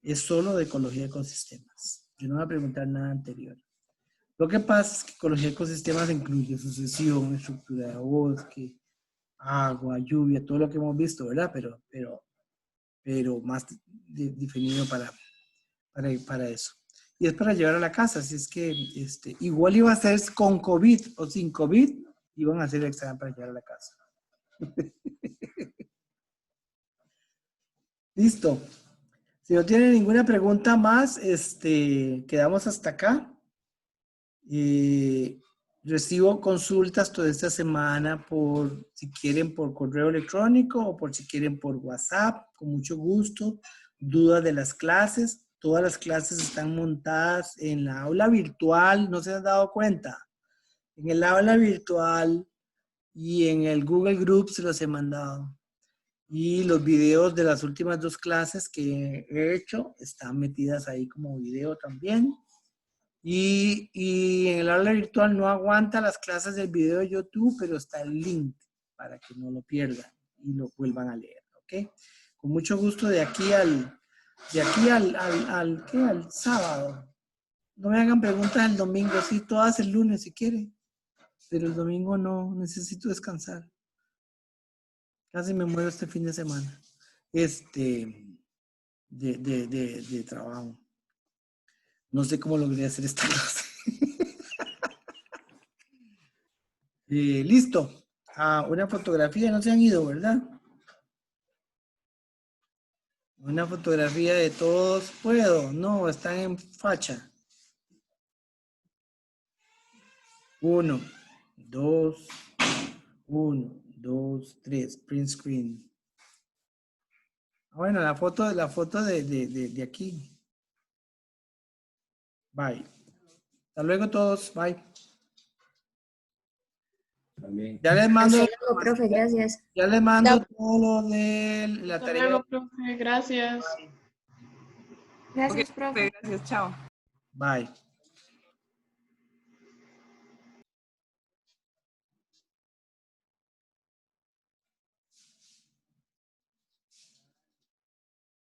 es solo de ecología de ecosistemas. Yo no voy a preguntar nada anterior. Lo que pasa es que ecología de ecosistemas incluye sucesión, estructura de bosque, agua, lluvia, todo lo que hemos visto, ¿verdad? Pero más definido para eso. Y es para llevar a la casa, así es que igual iba a ser con COVID o sin COVID, iban a hacer el examen para llevar a la casa. Listo. Si no tienen ninguna pregunta más, quedamos hasta acá. Recibo consultas toda esta semana si quieren por correo electrónico o por si quieren por WhatsApp, con mucho gusto. Dudas de las clases. Todas las clases están montadas en la aula virtual, ¿no se han dado cuenta? En el aula virtual y en el Google Group se los he mandado. Y los videos de las últimas 2 clases que he hecho están metidas ahí como video también. Y en el aula virtual no aguanta las clases del video de YouTube, pero está el link para que no lo pierdan y lo vuelvan a leer, ¿ok? Con mucho gusto de aquí al sábado. No me hagan preguntas el domingo, sí, todas el lunes si quieren, pero el domingo no, necesito descansar. Casi me muero este fin de semana. De trabajo. No sé cómo logré hacer esta clase. Listo. Una fotografía, no se han ido, ¿verdad? Una fotografía de todos. ¿Puedo? No, están en facha. 1, 2, 1, 2, 3. Print screen. Bueno, la foto de aquí. Bye. Hasta luego todos. Bye. También. Ya les mando. Hasta luego, profe, gracias. Ya les mando todo lo de la Hasta tarea. luego, profe. Gracias. Gracias, Ok, profe. gracias, chao. Bye.